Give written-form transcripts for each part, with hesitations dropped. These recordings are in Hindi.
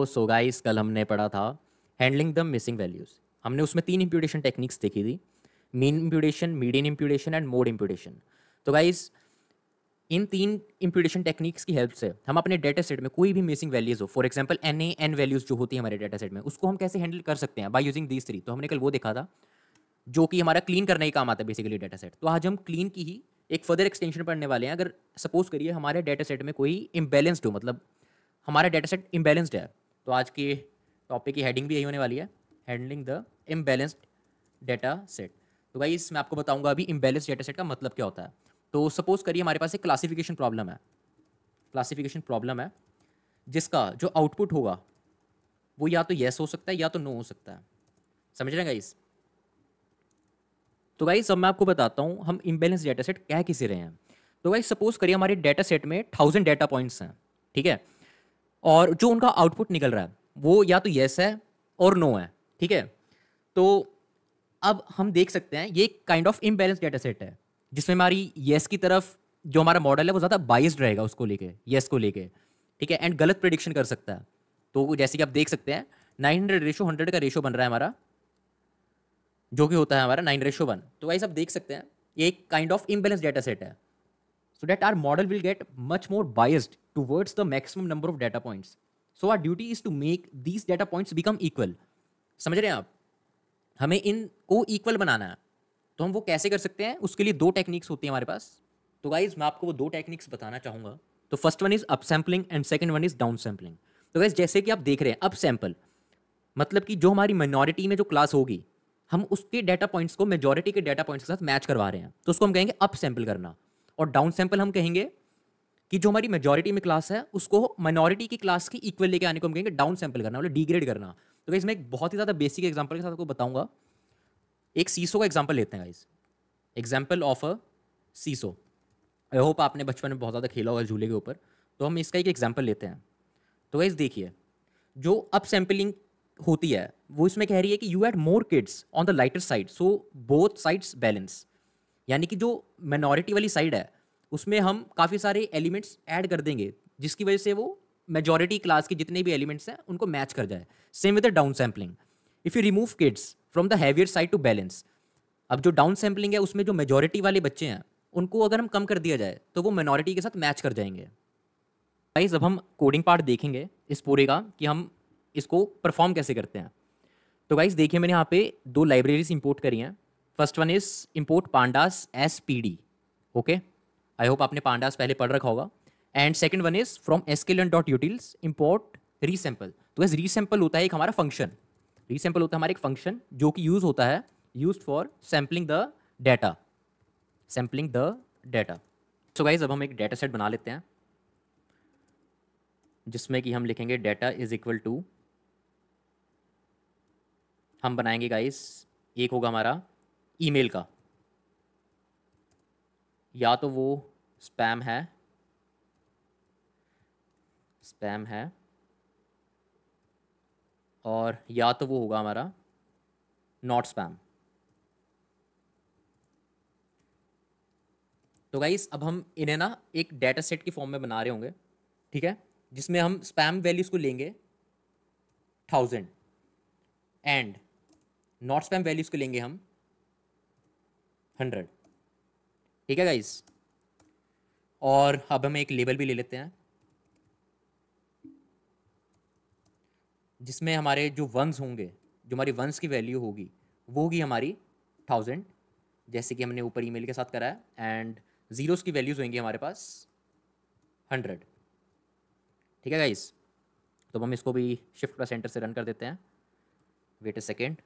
सो गाइस कल हमने पढ़ा था हैंडलिंग द मिसिंग वैल्यूज़। हमने उसमें 3 इम्प्यूटेशन टेक्निक्स देखी थी, mean imputation, median imputation and mode imputation. तो गाइस इन 3 इम्प्यूटेशन टेक्निक्स की हेल्प से हम अपने डेटा सेट में कोई भी मिसिंग वैल्यूज़ हो, फॉर एग्जांपल एन वैल्यूज़ जो होती है हमारे डेटा सेट में, उसको हम कैसे हैंडल कर सकते हैं बाय यूजिंग दीज 3। तो हमने कल वो देखा था जो कि हमारा क्लीन करने ही काम आता है बेसिकली डेटा सेट। तो आज हम क्लीन की ही एक फर्दर एक्सटेंशन पढ़ने वाले हैं। अगर सपोज करिए हमारे डेटा सेट में कोई इम्बैलेंस्ड हो, मतलब हमारा डेटा सेट इम्बैलेंस्ड है, तो आज के टॉपिक की हेडिंग भी यही होने वाली है, handling the imbalanced data set. तो भाई मैं आपको बताऊंगा अभी इम्बैलेंस्ड डेटा सेट का मतलब क्या होता है। तो सपोज करिए हमारे पास एक क्लासिफिकेशन प्रॉब्लम है जिसका जो आउटपुट होगा वो या तो येस हो सकता है या तो नो हो सकता है। समझ रहे हैं गाइस? तो गाइस अब मैं आपको बताता हूँ हम इम्बैलेंस डेटा सेट कह किसे रहे हैं। तो गाइस सपोज करिए हमारे डेटा सेट में 1000 डेटा पॉइंट्स हैं, ठीक है, और जो उनका आउटपुट निकल रहा है वो या तो येस है और नो है, ठीक है। तो अब हम देख सकते हैं ये kind of imbalance data set है जिसमें हमारी येस की तरफ जो हमारा मॉडल है वो ज़्यादा बाइस्ड रहेगा उसको लेके, येस को लेके, ठीक है, एंड गलत प्रिडिक्शन कर सकता है। तो जैसे कि आप देख सकते हैं 900:100 का रेशो बन रहा है हमारा, जो कि होता है हमारा 9:1। तो वैसे आप देख सकते हैं ये एक kind of imbalance data set है, so that our model will get much more biased towards the maximum number of data points. So our duty is to make these data points become equal. समझ रहे हैं आप? हमें इनको इक्वल बनाना है। तो हम वो कैसे कर सकते हैं? उसके लिए 2 टेक्निक्स होती हैं हमारे पास। तो गाइज मैं आपको वो 2 टेक्निक्स बताना चाहूँगा। तो first one is up sampling and second one is down sampling. तो गाइज जैसे कि आप देख रहे हैं अप सैम्पल मतलब कि जो हमारी माइनॉरिटी में जो क्लास होगी हम उसके डेटा पॉइंट्स को मेजॉरिटी के डेटा पॉइंट्स के साथ मैच करवा रहे हैं, तो उसको हम कहेंगे अप सैम्पल करना। और डाउन सैम्पल हम कहेंगे कि जो हमारी मेजॉरिटी में क्लास है उसको माइनॉरिटी की क्लास की इक्वल लेके आने को हम कहेंगे डाउन सैम्पल करना, मतलब डिग्रेड करना। तो गाइस मैं एक बहुत ही ज़्यादा बेसिक एग्जांपल के साथ आपको बताऊंगा। एक सीसो का एग्जांपल लेते हैं guys, example of a seesaw. I hope आपने बचपन में बहुत ज़्यादा खेला होगा झूले के ऊपर। तो हम इसका एक एग्जांपल लेते हैं। तो गाइस देखिए जो अप सैम्पलिंग होती है वो इसमें कह रही है कि you add more kids on the lighter side so both sides balance. यानी कि जो माइनॉरिटी वाली साइड है उसमें हम काफ़ी सारे एलिमेंट्स ऐड कर देंगे जिसकी वजह से वो मेजॉरिटी क्लास के जितने भी एलिमेंट्स हैं उनको मैच कर जाए। Same with the down sampling, if you remove kids from the heavier side to balance. अब जो डाउन सैम्पलिंग है उसमें जो मेजॉरिटी वाले बच्चे हैं उनको अगर हम कम कर दिया जाए तो वो माइनॉरिटी के साथ मैच कर जाएंगे। गाइस अब हम कोडिंग पार्ट देखेंगे इस पूरे का कि हम इसको परफॉर्म कैसे करते हैं। तो गाइस देखिए मैंने यहाँ पे 2 लाइब्रेरीज इंपोर्ट करी हैं। First one is import pandas SPD, okay, I hope आपने पांडास पहले पढ़ रखा होगा। And second one is from sklearn.utils import resample. तो गाइस रीसैम्पल होता है एक हमारा फंक्शन, रीसैम्पल होता है हमारा एक फंक्शन जो कि यूज होता है use for sampling the data, sampling the data. So guys अब हम एक डेटा सेट बना लेते हैं जिसमें कि हम लिखेंगे डेटा इज इक्वल टू, हम बनाएंगे गाइस एक होगा हमारा ईमेल का, या तो वो स्पैम है, स्पैम है, और या तो वो होगा हमारा नॉट स्पैम। तो गाइस अब हम इन्हें ना एक डेटा सेट की फॉर्म में बना रहे होंगे, ठीक है, जिसमें हम स्पैम वैल्यूज को लेंगे 1000 एंड नॉट स्पैम वैल्यूज को लेंगे हम 100, ठीक है गाइस। और अब हम एक लेबल भी ले लेते हैं जिसमें हमारे जो वंस होंगे, जो हमारी वंस की वैल्यू होगी वो होगी हमारी 1000, जैसे कि हमने ऊपर ईमेल के साथ करा है, एंड जीरोस की वैल्यूज होंगी हमारे पास 100, ठीक है गाइस। तो हम इसको भी शिफ्ट प्लस एंटर से रन कर देते हैं। वेट अ सेकेंड,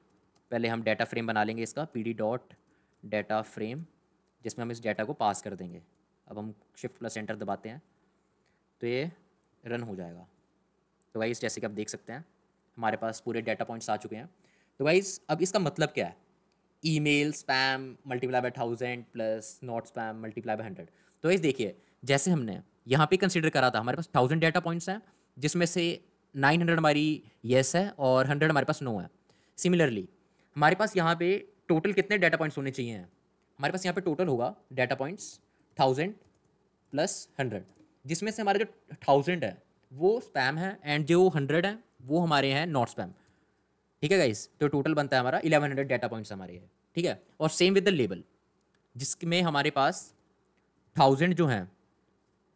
पहले हम डाटा फ्रेम बना लेंगे इसका pd.data फ्रेम, जिसमें हम इस डाटा को पास कर देंगे। अब हम शिफ्ट प्लस एंटर दबाते हैं तो ये रन हो जाएगा। तो गाइस जैसे कि आप देख सकते हैं हमारे पास पूरे डाटा पॉइंट्स आ चुके हैं। तो गाइस अब इसका मतलब क्या है, email spam multiply by 1000 plus not spam multiply by 100। तो गाइस देखिए जैसे हमने यहाँ पे कंसीडर करा था हमारे पास 1000 डाटा पॉइंट्स हैं जिसमें से 900 हमारी येस है और 100 हमारे पास नो है। सिमिलरली हमारे पास यहाँ पे टोटल कितने डाटा पॉइंट्स होने चाहिए हैं, हमारे पास यहाँ पे टोटल होगा डाटा पॉइंट्स 1000 प्लस 100, जिसमें से हमारे जो 1000 है वो स्पैम है एंड जो 100 है वो हमारे हैं नॉट स्पैम। ठीक है गाइस, तो टोटल बनता है हमारा 1100 डाटा पॉइंट्स हमारे है। ठीक है, और सेम विद द लेबल, जिसमें हमारे पास 1000 जो हैं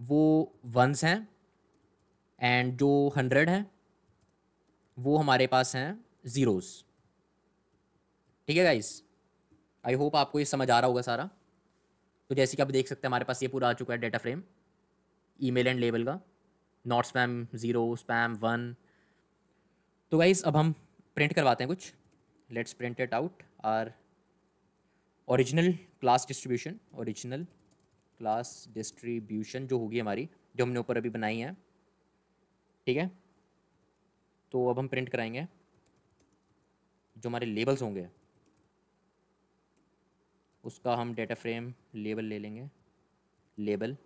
वो वंस हैं, एंड जो 100 हैं वो हमारे पास हैं ज़ीरोज़। ठीक है गाइस, आई होप आपको ये समझ आ रहा होगा सारा। तो जैसे कि आप देख सकते हैं हमारे पास ये पूरा आ चुका है data frame email and label का, नॉट स्पैम 0, स्पैम 1। तो गाइस अब हम प्रिंट करवाते हैं कुछ। Let's print it out our original class distribution. Original class distribution जो होगी हमारी, जो हमने ऊपर अभी बनाई है। ठीक है, तो अब हम प्रिंट कराएंगे जो हमारे लेबल्स होंगे, उसका हम डेटा फ्रेम लेबल ले लेंगे। लेबल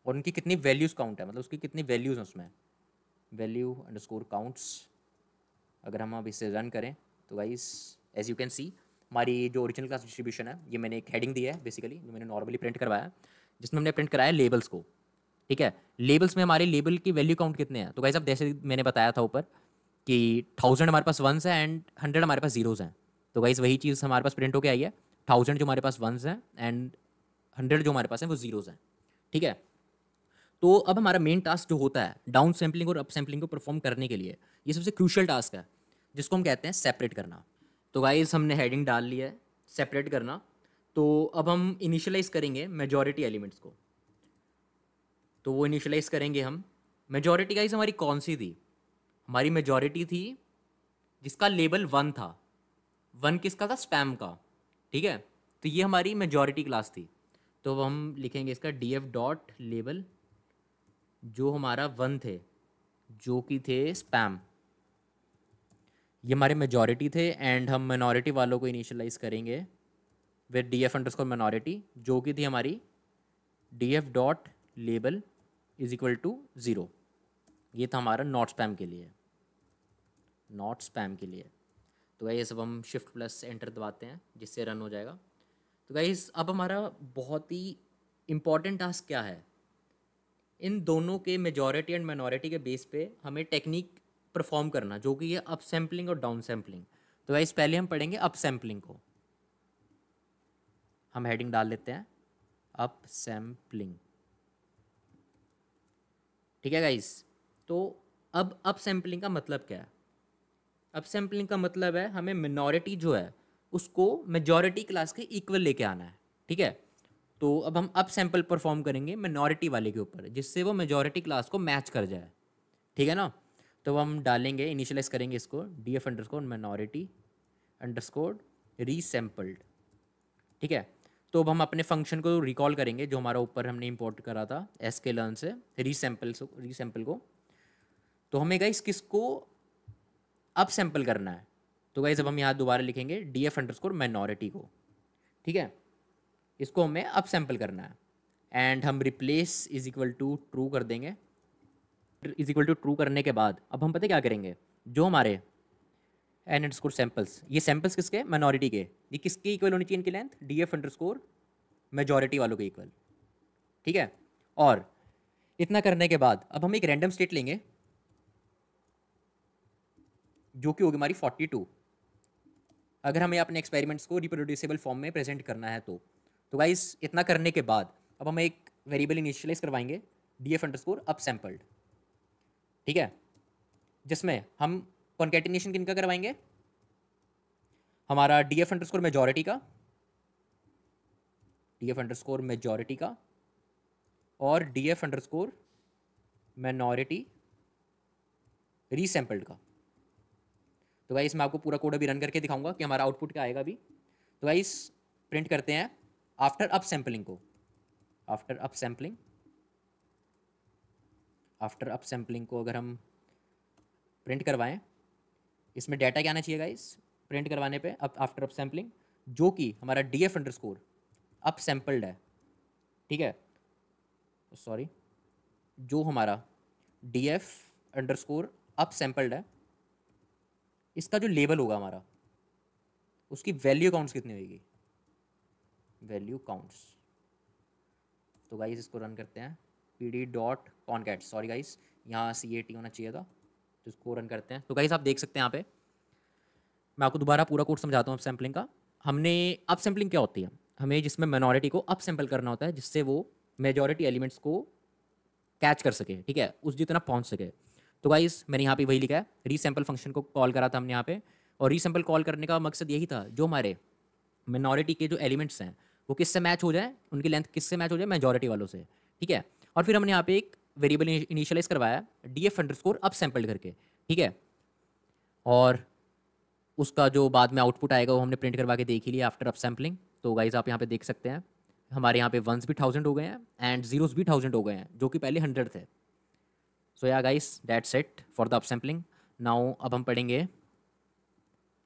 और उनकी कितनी वैल्यूज़ काउंट है, मतलब उसकी कितनी वैल्यूज़ हैं उसमें, वैल्यू अंडरस्कोर काउंट्स। अगर हम अब इसे रन करें तो guys as you can see हमारी जो ओरिजिनल क्लास डिस्ट्रीब्यूशन है, ये मैंने एक हेडिंग दी है बेसिकली, जो मैंने नॉर्मली प्रिंट करवाया है, जिसमें हमने प्रिंट कराया लेबल्स को। ठीक है, लेबल्स में हमारे लेबल की वैल्यू काउंट कितने हैं, तो गाइस अब जैसे मैंने बताया था ऊपर कि 1000 हमारे पास वंस है एंड 100 हमारे पास जीरोज़ हैं। तो गाइस वही चीज़ हमारे पास प्रिंट होके आई है, 1000 जो हमारे पास वंस हैं एंड 100 जो हमारे पास हैं वो जीरोज़ हैं। ठीक है, तो अब हमारा मेन टास्क जो होता है डाउन सैम्पलिंग और अप सैम्पलिंग को परफॉर्म करने के लिए, ये सबसे क्रूशियल टास्क है, जिसको हम कहते हैं सेपरेट करना। तो गाइस हमने हेडिंग डाल लिया है सेपरेट करना। तो अब हम इनिशियलाइज करेंगे मेजॉरिटी एलिमेंट्स को। तो वो इनिशियलाइज करेंगे हम। मेजॉरिटी गाइस हमारी कौन सी थी, हमारी मेजॉरिटी थी जिसका लेबल 1 था। 1 किसका था, स्पैम का। ठीक है, तो ये हमारी मेजॉरिटी क्लास थी। तो अब हम लिखेंगे इसका df डॉट लेबल, जो हमारा 1 थे, जो कि थे स्पैम। ये हमारे मेजॉरिटी थे एंड हम मिनॉरिटी वालों को इनिशियलाइज करेंगे with D F underscore minority, जो कि थी हमारी D F dot label is equal to 0। ये था हमारा नॉट स्पैम के लिए, नॉट स्पैम के लिए। तो गाइस अब हम शिफ्ट प्लस एंटर दबाते हैं जिससे रन हो जाएगा। तो गाइस अब हमारा बहुत ही इंपॉर्टेंट टास्क क्या है, इन दोनों के मेजॉरिटी एंड माइनॉरिटी के बेस पे हमें टेक्निक परफॉर्म करना, जो कि है अप सैम्पलिंग और डाउन सैम्पलिंग। तो गाइस पहले हम पढ़ेंगे अप सैम्पलिंग को। हम हेडिंग डाल लेते हैं अप सैम्पलिंग। ठीक है गाइस, तो अब अप सैम्पलिंग का मतलब क्या है। अप सैम्पलिंग का मतलब है हमें मिनॉरिटी जो है उसको मेजॉरिटी क्लास के इक्वल लेके आना है। ठीक है, तो अब हम अप सैम्पल परफॉर्म करेंगे मिनॉरिटी वाले के ऊपर, जिससे वो मेजॉरिटी क्लास को मैच कर जाए। ठीक है ना, तो हम डालेंगे इनिशियलाइज करेंगे इसको D F underscore minority underscore resampled. ठीक है, तो अब हम अपने फंक्शन को रिकॉल करेंगे जो हमारा ऊपर हमने इंपोर्ट करा था एस के लर्न से, रीसैम्पल को। तो हमें गाइस किसको अप सैम्पल करना है, तो गाइस अब हम यहाँ दोबारा लिखेंगे डी एफ अंडरस्कोर माइनॉरिटी को। ठीक है, इसको हमें अप सैम्पल करना है एंड हम replace is equal to true कर देंगे। इज इक्वल टू ट्रू करने के बाद अब हम पता है क्या करेंगे, जो हमारे एन अंडरस्कोर सैम्पल्स, ये सैम्पल्स किसके, माइनॉरिटी के, ये किसके इक्वल होनी चाहिए इनकी length, D F underscore majority वालों के इक्वल। ठीक है, और इतना करने के बाद अब हम एक रैंडम स्टेट लेंगे जो कि होगी हमारी 42, अगर हमें अपने एक्सपेरिमेंट्स को रिप्रोड्यूसिबल फॉर्म में प्रेजेंट करना है तो गाइस इतना करने के बाद अब हम एक वेरिएबल इनिशियलाइज करवाएंगे D F underscore up sampled. ठीक है, जिसमें हम कॉन्केटिनेशन किनका करवाएंगे, हमारा डी एफ अंडरस्कोर मेजॉरिटी का, डी एफ अंडरस्कोर मेजॉरिटी का और D F underscore minority resampled का। तो गाइस मैं आपको पूरा कोड अभी रन करके दिखाऊंगा कि हमारा आउटपुट क्या आएगा अभी। तो गाइस प्रिंट करते हैं आफ्टर अप सैम्पलिंग को। After up sampling, after up sampling को अगर हम प्रिंट करवाएं, इसमें डाटा क्या आना चाहिए गाइस प्रिंट करवाने पे, अब आफ्टर अप सैम्पलिंग, जो कि हमारा D F underscore up sampled है। ठीक है, सॉरी, जो हमारा D F underscore up sampled है, इसका जो लेबल होगा हमारा, उसकी वैल्यू काउंट्स कितनी होगी, वैल्यू काउंट्स। तो गाइस इसको रन करते हैं P D dot concat, sorry guys यहाँ सी ए टी होना चाहिए था, तो इसको रन करते हैं। तो गाइस आप देख सकते हैं यहाँ पे, मैं आपको दोबारा पूरा कोड समझाता हूँ अप सैम्पलिंग का। हमने अप सैम्पलिंग क्या होती है, हमें जिसमें माइनॉरिटी को अप सैम्पल करना होता है जिससे वो मेजॉरिटी एलिमेंट्स को कैच कर सके, ठीक है, उस जितना पहुंच सके। तो गाइस मैंने यहाँ पे वही लिखा है, रीसैम्पल फंक्शन को कॉल करा था हमने यहाँ पे, और रीसैम्पल कॉल करने का मकसद यही था, जो हमारे मिनॉरिटी के जो एलिमेंट्स हैं वो किससे मैच हो जाए, उनकी लेंथ किससे मैच हो जाए, मेजॉरिटी वालों से, ठीक है। और फिर हमने यहाँ पे एक वेरिएबल इनिशियलाइज करवाया df_, अप सैम्पल करके, ठीक है। और उसका जो बाद में आउटपुट आएगा वो हमने प्रिंट करवा के देख ही लिया आफ्टर अप सैम्पलिंग। तो गाइज आप यहाँ पे देख सकते हैं हमारे यहाँ पे वंस भी 1000 हो गए हैं एंड जीरोस भी 1000 हो गए हैं, जो कि पहले 100 थे। सो या guys that's it for the up sampling. Now अब हम पढ़ेंगे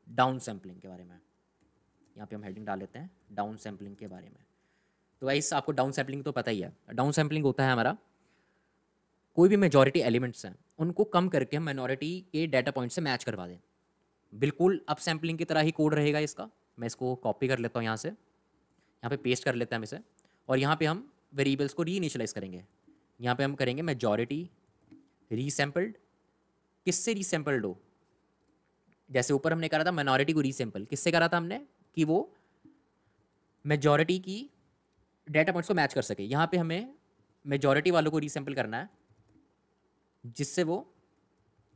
डाउन सैम्पलिंग के बारे में। यहाँ पे हम हेडिंग डाल लेते हैं डाउन सैम्पलिंग के बारे में। तो गाइस आपको डाउन सैम्पलिंग तो पता ही है, डाउन सैम्पलिंग होता है हमारा कोई भी मेजॉरिटी एलिमेंट्स हैं उनको कम करके हम माइनॉरिटी के डाटा पॉइंट से मैच करवा दें। बिल्कुल अप सैम्पलिंग की तरह ही कोड रहेगा इसका। मैं इसको कॉपी कर लेता हूँ यहाँ से, यहाँ पे पेस्ट कर लेते हैं हम इसे, और यहाँ पे हम वेरिएबल्स को री इनिशियलाइज करेंगे। यहाँ पे हम करेंगे मेजॉरिटी रीसैम्पल्ड, किससे रीसैम्पल्ड हो, जैसे ऊपर हमने करा था माइनॉरिटी को रीसैम्पल किससे करा था हमने, कि वो मेजॉरिटी की डाटा पॉइंट्स को मैच कर सके। यहाँ पे हमें मेजॉरिटी वालों को रीसैम्पल करना है जिससे वो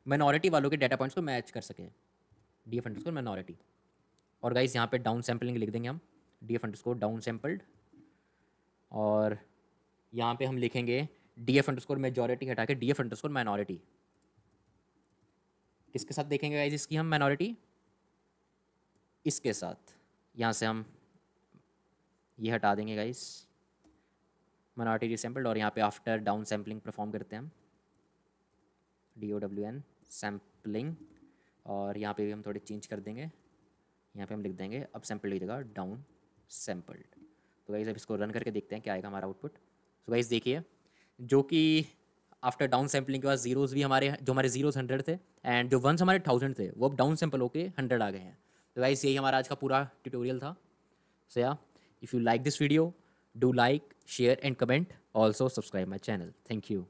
माइनॉरिटी वालों के डाटा पॉइंट्स को मैच कर सके, df_, माइनॉरिटी। और गाइस यहाँ पे डाउन सैम्पलिंग लिख देंगे हम, df_, डाउन सैम्पल्ड, और यहाँ पे हम लिखेंगे df_, मेजॉरिटी हटा के df_, माइनॉरिटी। किसके साथ देखेंगे गाइस इसकी हम माइनॉरिटी, इसके साथ। यहाँ से हम ये हटा देंगे गाइस माइनॉरिटी रीसैम्पल्ड, और यहाँ पे आफ्टर डाउन सैम्पलिंग परफॉर्म करते हैं हम DOWN सैम्पलिंग, और यहाँ पे भी हम थोड़े चेंज कर देंगे। यहाँ पे हम लिख देंगे अप सैम्पल्ड की जगह डाउन सैम्पल्ड। तो गाइस अब इसको रन करके देखते हैं क्या आएगा हमारा आउटपुट। तो गाइस देखिए, जो कि आफ्टर डाउन सैम्पलिंग के बाद जीरोस भी हमारे, जो हमारे जीरोस 100 थे एंड जो वंस हमारे 1000 थे वो अब डाउन सैम्पल होके 100 आ गए हैं। तो गाइस यही हमारा आज का पूरा ट्यूटोरियल था। सो या if you like this video, do like, share and comment, also subscribe my channel. Thank you.